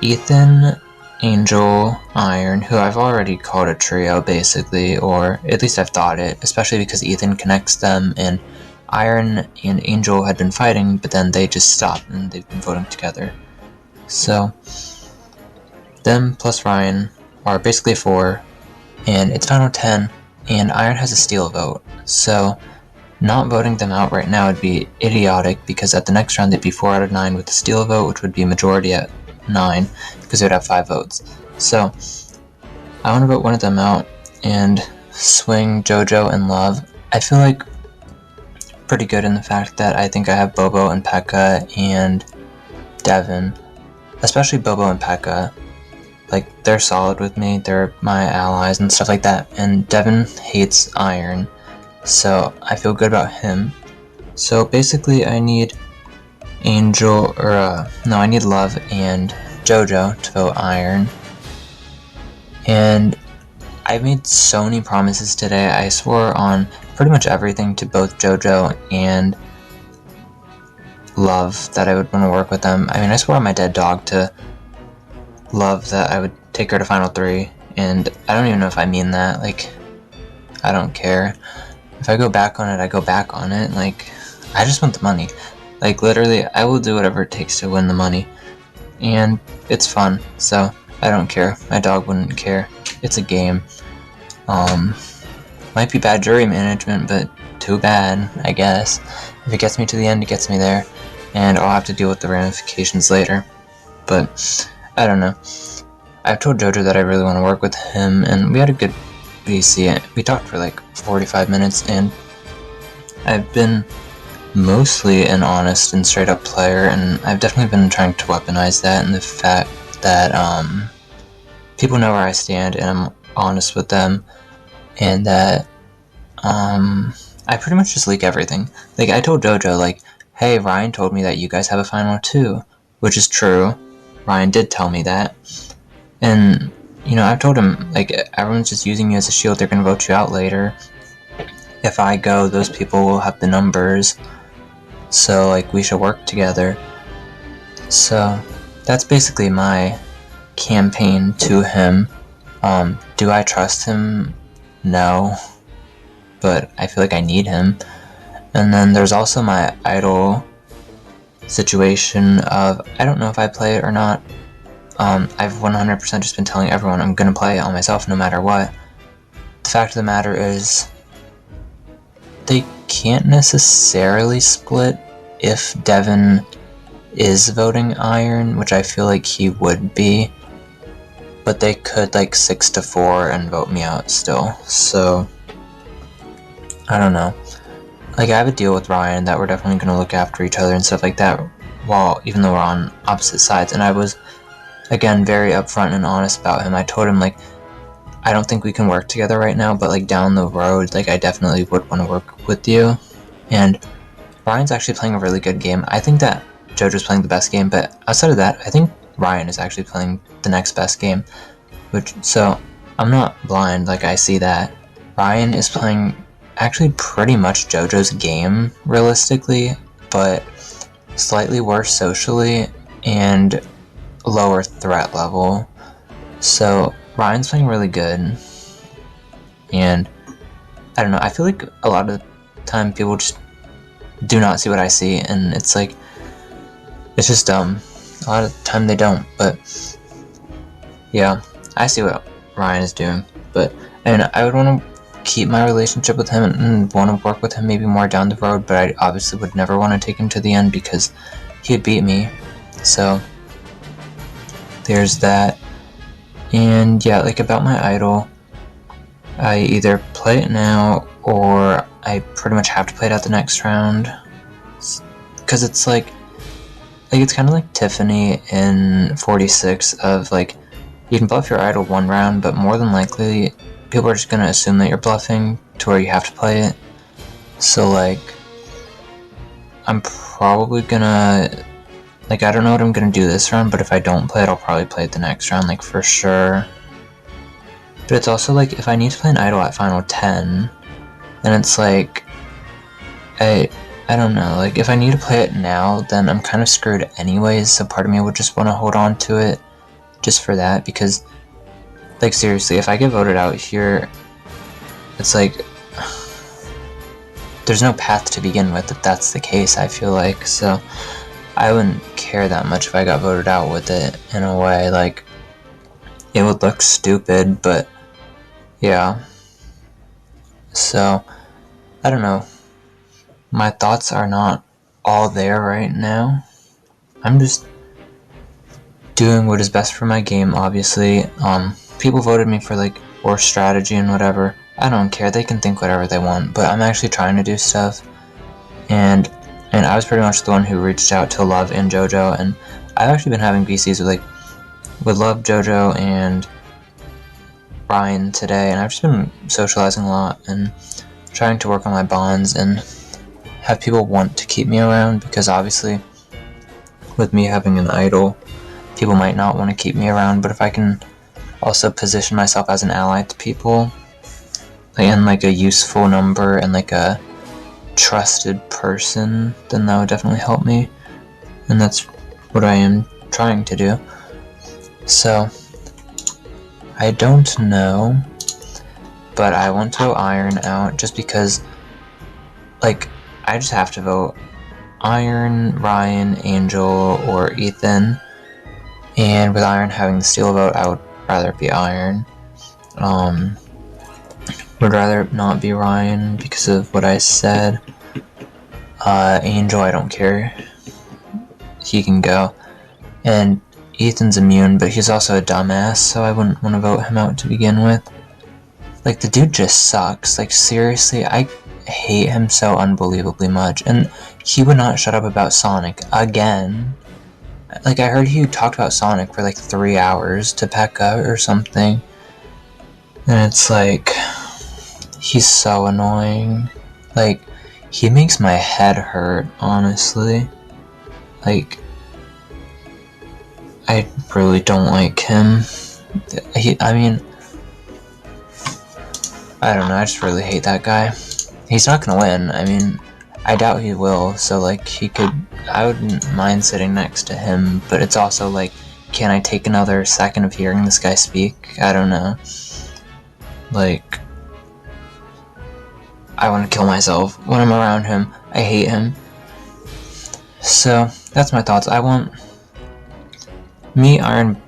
Ethan, Angel, Iron, who I've already called a trio basically, or at least I've thought it, especially because Ethan connects them, and Iron and Angel had been fighting, but then they just stopped and they've been voting together. So them plus Ryan are basically 4, and it's final 10, and Iron has a steal vote. So not voting them out right now would be idiotic, because at the next round they'd be 4 out of 9 with the steal vote, which would be majority at 9, because they would have 5 votes. So I want to vote one of them out and swing Jojo and Love. I feel like pretty good in the fact that I think I have Bobo and Pekka and Devin, especially Bobo and Pekka. Like, they're solid with me, they're my allies and stuff like that, and Devin hates Iron, so I feel good about him. So basically I need I need Love and Jojo to vote Iron. And I made so many promises today. I swore on pretty much everything to both Jojo and Love that I would want to work with them. I mean, I swore on my dead dog to Love that I would take her to Final 3, and I don't even know if I mean that. Like, I don't care. If I go back on it, I go back on it. Like, I just want the money. Like, literally, I will do whatever it takes to win the money. And it's fun, so I don't care. My dog wouldn't care. It's a game. Might be bad jury management, but too bad, I guess. If it gets me to the end, it gets me there. And I'll have to deal with the ramifications later. But I don't know. I've told Jojo that I really want to work with him, and we had a good VC. We talked for like 45 minutes, and I've been mostly an honest and straight up player, and I've definitely been trying to weaponize that, and the fact that people know where I stand and I'm honest with them, and that I pretty much just leak everything. Like, I told Jojo, like, hey, Ryan told me that you guys have a final 2, which is true. Ryan did tell me that. And, you know, I've told him, like, everyone's just using you as a shield, they're gonna vote you out later. If I go, those people will have the numbers. So, like, we should work together. So, that's basically my campaign to him. Do I trust him? No. But I feel like I need him. And then there's also my idol situation of, I don't know if I play it or not. I've 100% just been telling everyone I'm gonna play it on myself no matter what. The fact of the matter is, they can't necessarily split if Devin is voting Iron, which I feel like he would be, but they could like 6-4 and vote me out still. So I don't know. Like, I have a deal with Ryan that we're definitely going to look after each other and stuff like that, while even though we're on opposite sides. And I was, again, very upfront and honest about him. I told him, like, I don't think we can work together right now, but like down the road, like, I definitely would want to work with you. And Ryan's actually playing a really good game. I think that JoJo's playing the best game, but outside of that, I think Ryan is actually playing the next best game. So I'm not blind, like, I see that. Ryan is playing actually pretty much JoJo's game, realistically. but slightly worse socially and lower threat level. So Ryan's playing really good, and I don't know, I feel like a lot of the time people just do not see what I see, and it's like, it's just dumb. A lot of the time they don't, but yeah, I see what Ryan is doing, but I would want to keep my relationship with him and want to work with him maybe more down the road, but I obviously would never want to take him to the end because he'd beat me. So there's that. And yeah, like about my idol, I either play it now or I pretty much have to play it out the next round, because it's like it's kind of like Tiffany in 46 of like, you can bluff your idol one round, but more than likely people are just going to assume that you're bluffing to where you have to play it. So like, I'm probably gonna, like, I don't know what I'm gonna do this round, but if I don't play it, I'll probably play it the next round, like, for sure. But it's also like, if I need to play an idol at final 10, then it's like, I don't know, like, if I need to play it now, then I'm kind of screwed anyways, so part of me would just want to hold on to it just for that, because, like, seriously, if I get voted out here, it's like, there's no path to begin with if that's the case, I feel like, so I wouldn't care that much if I got voted out with it, in a way. Like, it would look stupid, but yeah. So, I don't know. My thoughts are not all there right now. I'm just doing what is best for my game, obviously. People voted me for, like, worst strategy and whatever. I don't care, they can think whatever they want, but I'm actually trying to do stuff. And I was pretty much the one who reached out to Love and JoJo, and I've actually been having VCs with Love, JoJo, and Ryan today, and I've just been socializing a lot and trying to work on my bonds and have people want to keep me around, because obviously with me having an idol, people might not want to keep me around, but if I can also position myself as an ally to people, and like a useful number and like a trusted person, then that would definitely help me, and that's what I am trying to do. So I don't know, but I want to vote Iron out just because, like, I just have to vote Iron, Ryan, Angel, or Ethan, and with Iron having the steal vote, I would rather be Iron. Would rather not be Ryan because of what I said. Angel, I don't care. He can go. And Ethan's immune, but he's also a dumbass, so I wouldn't want to vote him out to begin with. Like, the dude just sucks. Like, seriously, I hate him so unbelievably much. And he would not shut up about Sonic again. Like, I heard he talked about Sonic for like 3 hours to Pekka or something. And it's like, he's so annoying. Like, he makes my head hurt, honestly. Like, I really don't like him. I mean, I don't know, I just really hate that guy. He's not gonna win, I mean, I doubt he will, so like, I wouldn't mind sitting next to him, but it's also like, can I take another second of hearing this guy speak? I don't know. Like, I want to kill myself when I'm around him. I hate him. So, that's my thoughts. I want me, Iron,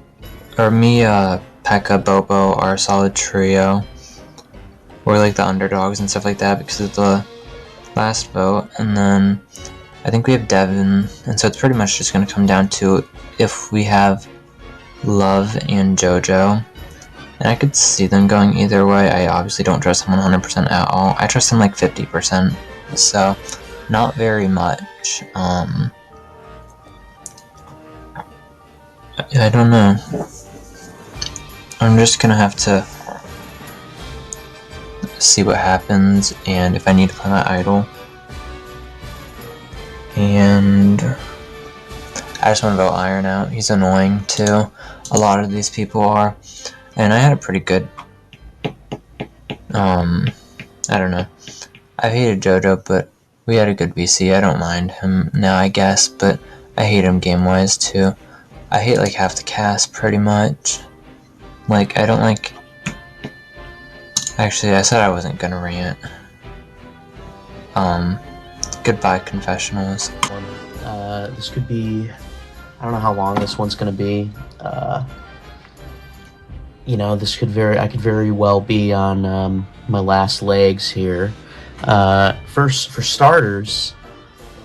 or me, Pekka, Bobo are a solid trio. We're like the underdogs and stuff like that because of the last vote. And then I think we have Devin, and so it's pretty much just going to come down to if we have Love and JoJo. And I could see them going either way. I obviously don't trust them 100% at all. I trust them like 50%, so not very much. I don't know. I'm just gonna have to see what happens and if I need to play my idol. And I just want to vote Iron out. He's annoying too. A lot of these people are. And I had a pretty good, I don't know. I've hated JoJo, but We had a good VC. I don't mind him now, I guess, but I hate him game-wise, too. I hate, like, half the cast, pretty much. Like, I don't like... Actually, I said I wasn't gonna rant. Goodbye, confessionals. This could be... I don't know how long this one's gonna be. You know, this could I could very well be on my last legs here. First, for starters,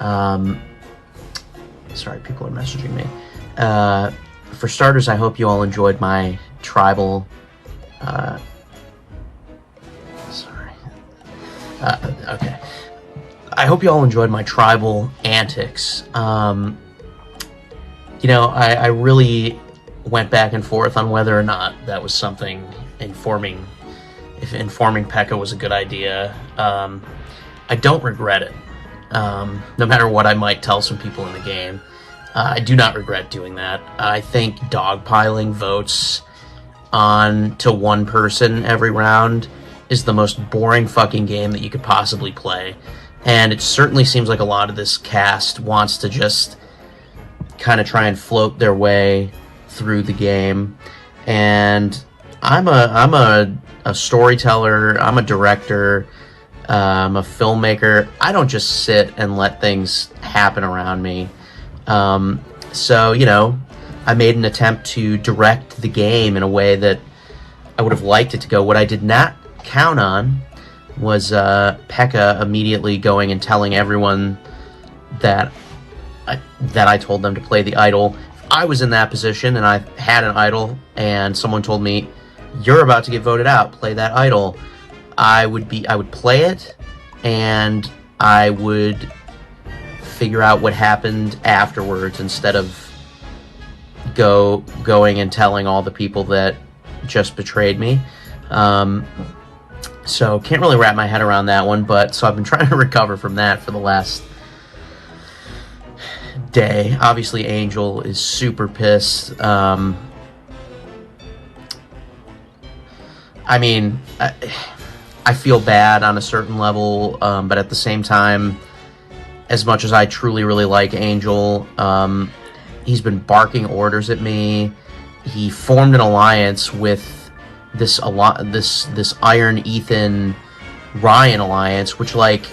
sorry, people are messaging me. For starters, I hope you all enjoyed my tribal. Okay. I hope you all enjoyed my tribal antics. You know, I really went back and forth on whether or not that was something if informing Pekka was a good idea. I don't regret it. No matter what I might tell some people in the game, I do not regret doing that. I think dogpiling votes on to one person every round is the most boring fucking game that you could possibly play. And it certainly seems like a lot of this cast wants to just kind of try and float their way through the game. And I'm a storyteller, I'm a director, I'm a filmmaker. I don't just sit and let things happen around me. So, you know, I made an attempt to direct the game in a way that I would have liked it to go. What I did not count on was Pekka immediately going and telling everyone that I told them to play the idol. If I was in that position and I had an idol and someone told me, "You're about to get voted out, play that idol," I would play it, and I would figure out what happened afterwards instead of going and telling all the people that just betrayed me. So can't really wrap my head around that one, but so I've been trying to recover from that for the last day. Obviously, Angel is super pissed. I mean, I feel bad on a certain level, but at the same time, as much as I truly really like Angel, he's been barking orders at me. He formed an alliance with this Iron Ethan Ryan alliance, which, like,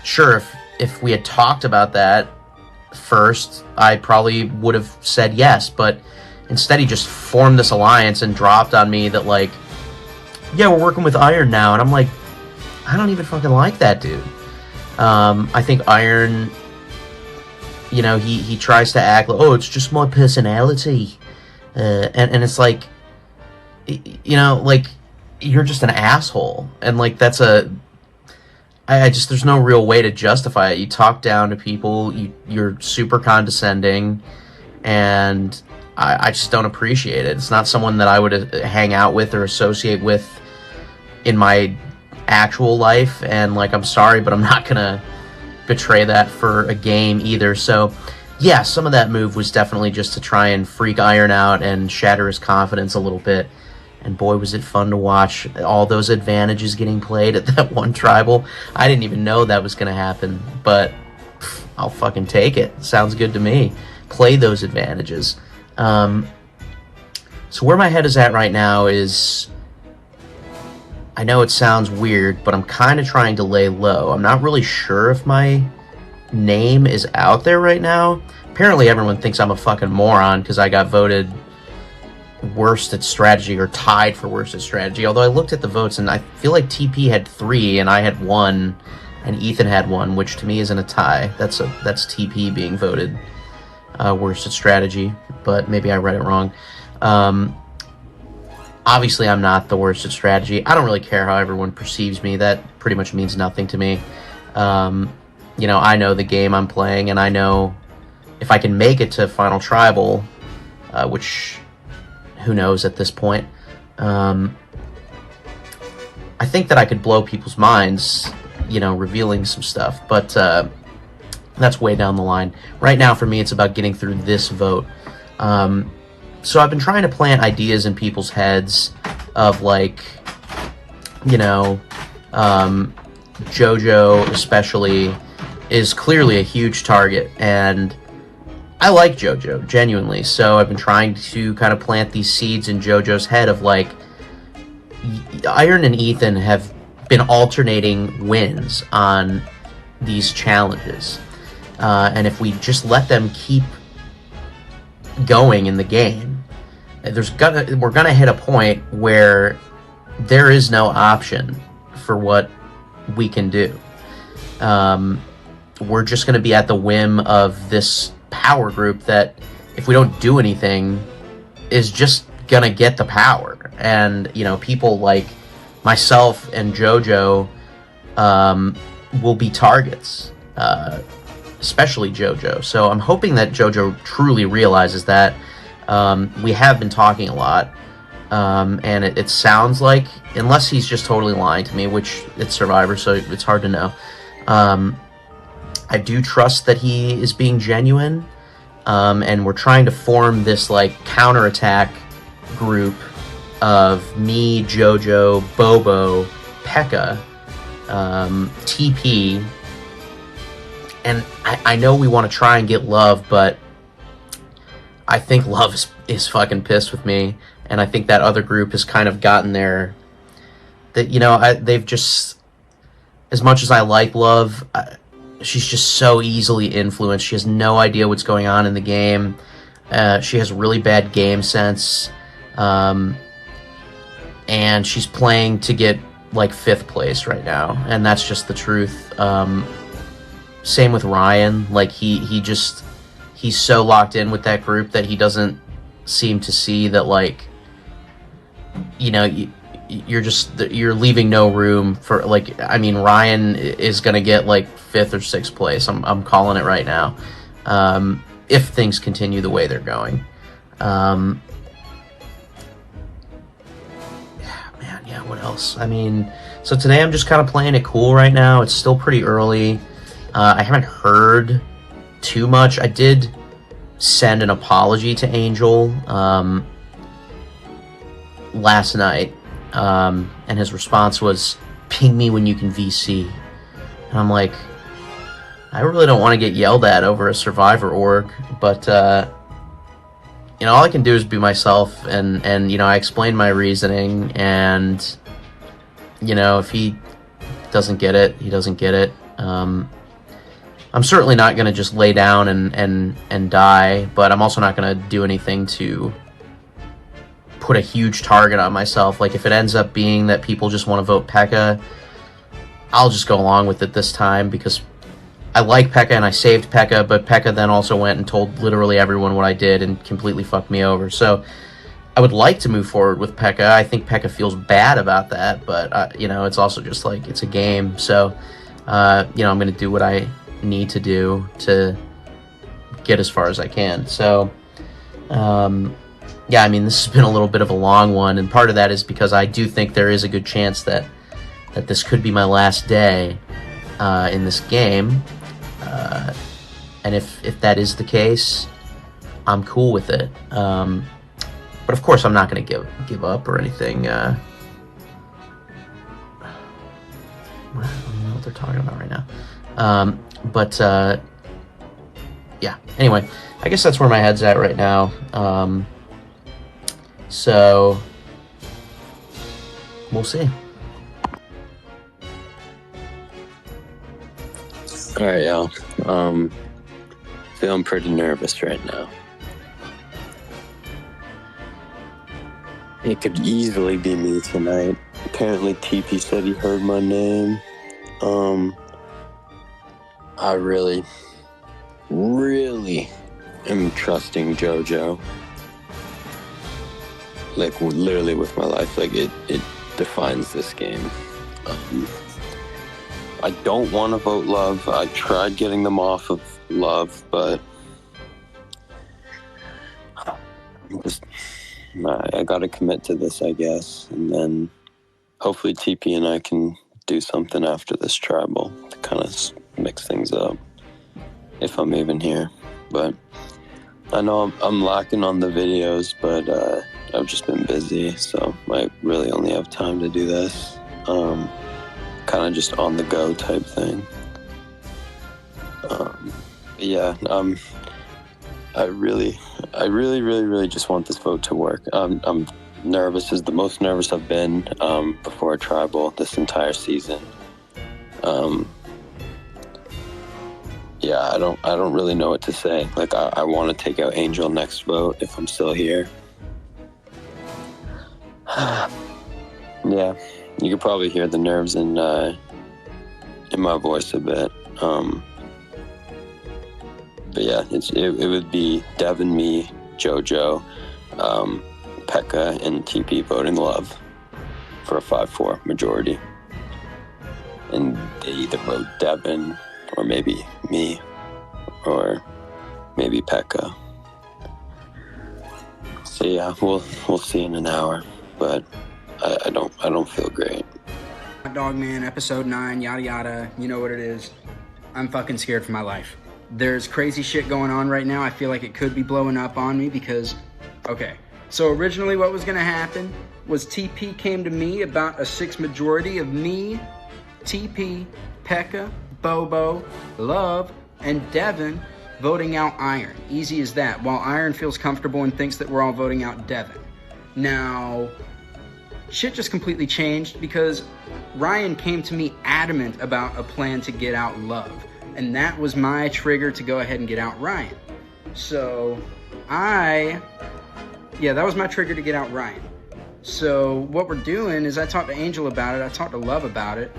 sure, if we had talked about that first, I probably would have said yes, but instead he just formed this alliance and dropped on me that, like, yeah, we're working with Iron now, and I'm like, I don't even fucking like that dude. I think Iron, you know, he tries to act like, oh, it's just my personality, and it's like, you know, like, you're just an asshole, and like that's I just, there's no real way to justify it. You talk down to people, you're super condescending, and I just don't appreciate it. It's not someone that I would hang out with or associate with in my actual life, and like, I'm sorry, but I'm not gonna betray that for a game either. So yeah, some of that move was definitely just to try and freak Iron out and shatter his confidence a little bit. And boy, was it fun to watch all those advantages getting played at that one tribal. I didn't even know that was going to happen, but I'll fucking take it. Sounds good to me. Play those advantages. So where my head is at right now is, I know it sounds weird, but I'm kind of trying to lay low. I'm not really sure if my name is out there right now. Apparently everyone thinks I'm a fucking moron because I got voted worst at strategy, or tied for worst at strategy, although I looked at the votes and I feel like TP had 3 and I had 1 and Ethan had 1, which to me isn't a tie. That's TP being voted worst at strategy, but maybe I read it wrong. Obviously I'm not the worst at strategy. I don't really care how everyone perceives me. That pretty much means nothing to me. You know, I know the game I'm playing, and I know if I can make it to Final Tribal, which who knows at this point. I think that I could blow people's minds, you know, revealing some stuff, but that's way down the line. Right now, for me, it's about getting through this vote. So I've been trying to plant ideas in people's heads of, like, you know, JoJo especially is clearly a huge target, and I like JoJo, genuinely. So I've been trying to kind of plant these seeds in JoJo's head of like, Iron and Ethan have been alternating wins on these challenges. And if we just let them keep going in the game, we're gonna hit a point where there is no option for what we can do. We're just gonna be at the whim of this power group that, if we don't do anything, is just gonna get the power. And people like myself and JoJo will be targets, especially JoJo. So I'm hoping that JoJo truly realizes that. We have been talking a lot, and it sounds like, unless he's just totally lying to me, which it's Survivor, so it's hard to know. I do trust that he is being genuine, and we're trying to form this like counterattack group of me, JoJo, Bobo, Pekka, TP, and I know we want to try and get Love, but I think Love is fucking pissed with me, and I think that other group has kind of gotten there. That they've just, as much as I like Love, she's just so easily influenced. She has no idea what's going on in the game. She has really bad game sense, and she's playing to get like 5th place right now, and that's just the truth. Same with Ryan. Like he's so locked in with that group that he doesn't seem to see that, like, you're leaving no room for, like, I mean, Ryan is gonna get like 5th or 6th place. I'm calling it right now. If things continue the way they're going. What else? I mean, so today I'm just kind of playing it cool right now. It's still pretty early. I haven't heard too much. I did send an apology to Angel last night, and his response was, "Ping me when you can VC." And I'm like, I really don't want to get yelled at over a Survivor org, but all I can do is be myself, and I explained my reasoning, and if he doesn't get it, he doesn't get it. I'm certainly not going to just lay down and die, but I'm also not going to do anything to put a huge target on myself. Like, if it ends up being that people just want to vote Pekka, I'll just go along with it this time, because I like Pekka and I saved Pekka, but Pekka then also went and told literally everyone what I did and completely fucked me over. So I would like to move forward with Pekka. I think Pekka feels bad about that, but it's also just like, it's a game. So I'm going to do what I need to do to get as far as I can. So I mean, this has been a little bit of a long one, and part of that is because I do think there is a good chance that this could be my last day in this game. And if that is the case, I'm cool with it. But of course, I'm not going to give up or anything. I don't know what they're talking about right now. Anyway, I guess that's where my head's at right now. So we'll see. All right, y'all. Feeling pretty nervous right now. It could easily be me tonight. Apparently, TP said he heard my name. I really am trusting JoJo. Like, literally with my life. Like, it defines this game. I don't want to vote Love. I tried getting them off of Love, but I gotta commit to this, I guess. And then hopefully TP and I can do something after this tribal to kind of mix things up, if I'm even here. But I know I'm lacking on the videos, but I've just been busy, so I really only have time to do this. Kind of just on the go type thing. Yeah, I really just want this vote to work. I'm nervous. This is the most nervous I've been before a tribal this entire season. Yeah, I don't really know what to say. Like, I want to take out Angel next vote if I'm still here. Yeah, you could probably hear the nerves in my voice a bit. But yeah, it would be Devin, me, JoJo, Pekka, and TP voting love for a 5-4 majority. And they either vote Devin, or maybe me, or maybe Pekka. So yeah, we'll see in an hour. But I don't feel great. Dog Man, episode 9, yada yada, you know what it is. I'm fucking scared for my life. There's crazy shit going on right now. I feel like it could be blowing up on me because, okay, so originally what was gonna happen was TP came to me about a 6 majority of me, TP, Pekka, Bobo, Love, and Devin voting out Iron. Easy as that, while Iron feels comfortable and thinks that we're all voting out Devin. Now, shit just completely changed because Ryan came to me adamant about a plan to get out Love. And that was my trigger to go ahead and get out Ryan. So, that was my trigger to get out Ryan. So, what we're doing is I talked to Angel about it, I talked to Love about it,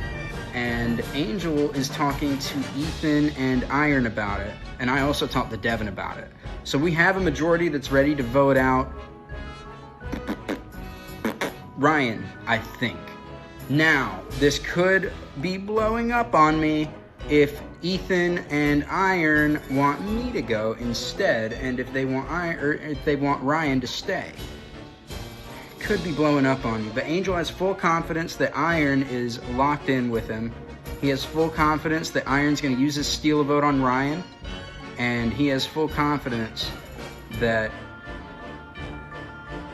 and Angel is talking to Ethan and Iron about it, and I also talked to Devin about it. So, we have a majority that's ready to vote out Ryan, I think. Now, this could be blowing up on me if Ethan and Iron want me to go instead, and if they want Ryan to stay. Could be blowing up on me, but Angel has full confidence that Iron is locked in with him. He has full confidence that Iron's going to use his steal a vote on Ryan, and he has full confidence that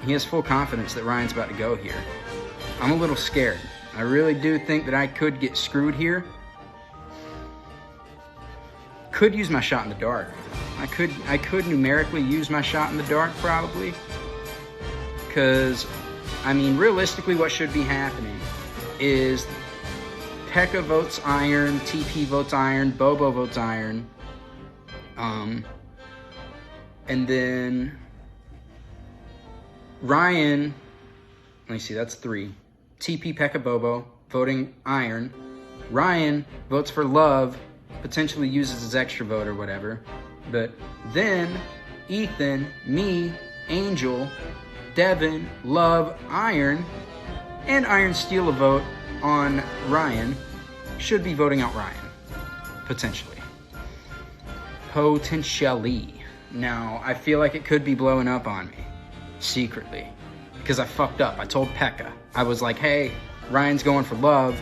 Ryan's about to go here. I'm a little scared. I really do think that I could get screwed here. Could use my shot in the dark. I could numerically use my shot in the dark probably. Because, I mean, realistically what should be happening is Pekka votes Iron, TP votes Iron, Bobo votes Iron. And then Ryan, let me see, that's 3. TP, Pekka, Bobo, voting Iron. Ryan votes for Love, potentially uses his extra vote or whatever. But then Ethan, me, Angel, Devin, Love, Iron, and Iron steal a vote on Ryan, should be voting out Ryan. Potentially. Now, I feel like it could be blowing up on me. Secretly. Because I fucked up. I told Pekka. I was like, hey, Ryan's going for Love.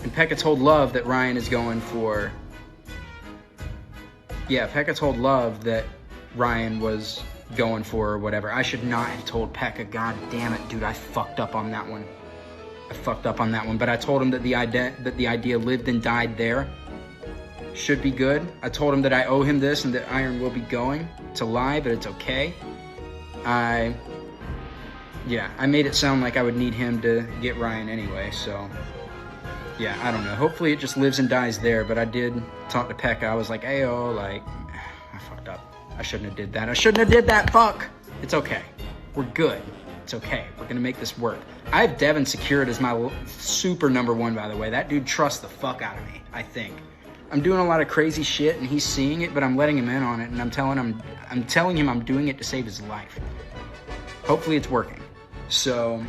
And Pekka told Love that Ryan is going for... Yeah, Pekka told Love that Ryan was going for or whatever. I should not have told Pekka. God damn it, dude. I fucked up on that one. But I told him that the idea lived and died there. Should be good. I told him that I owe him this and that Iron will be going. It's a lie, but it's okay. I made it sound like I would need him to get Ryan anyway, so... Yeah, I don't know. Hopefully it just lives and dies there, but I did talk to Pekka. I was like, ayo, like, I fucked up. I shouldn't have did that. Fuck! It's okay. We're good. It's okay. We're gonna make this work. I have Devin secured as my super number 1, by the way. That dude trusts the fuck out of me, I think. I'm doing a lot of crazy shit, and he's seeing it, but I'm letting him in on it, and I'm telling him I'm doing it to save his life. Hopefully it's working. So,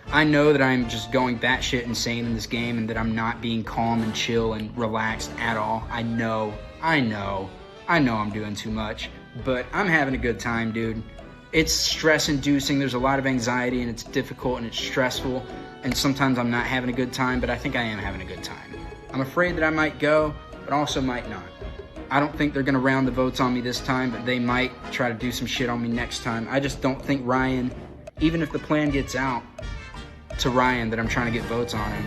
I know that I'm just going batshit insane in this game and that I'm not being calm and chill and relaxed at all. I know I'm doing too much, but I'm having a good time, dude. It's stress-inducing. There's a lot of anxiety, and it's difficult, and it's stressful, and sometimes I'm not having a good time, but I think I am having a good time. I'm afraid that I might go, but also might not. I don't think they're going to round the votes on me this time, but they might try to do some shit on me next time. I just don't think Ryan, even if the plan gets out to Ryan that I'm trying to get votes on him,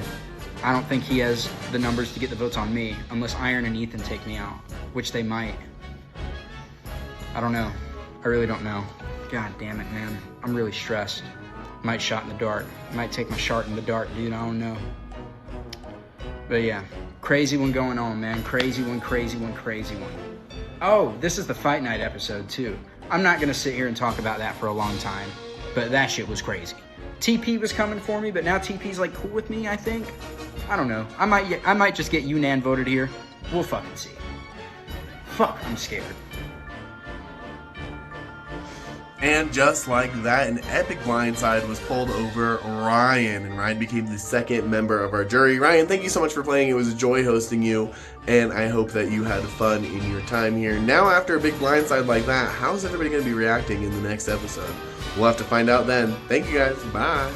I don't think he has the numbers to get the votes on me, unless Iron and Ethan take me out, which they might. I don't know. I really don't know. God damn it, man. I'm really stressed. Might shot in the dark. Might take my shot in the dark, dude. I don't know. But yeah, crazy one going on, man. Crazy one, crazy one, crazy one. Oh, this is the Fight Night episode, too. I'm not going to sit here and talk about that for a long time, but that shit was crazy. TP was coming for me, but now TP's like cool with me, I think. I don't know. I might just get Yunnan voted here. We'll fucking see. Fuck, I'm scared. And just like that, an epic blindside was pulled over Ryan, and Ryan became the second member of our jury. Ryan, thank you so much for playing. It was a joy hosting you, and I hope that you had fun in your time here. Now, after a big blindside like that, how's everybody going to be reacting in the next episode? We'll have to find out then. Thank you guys. Bye.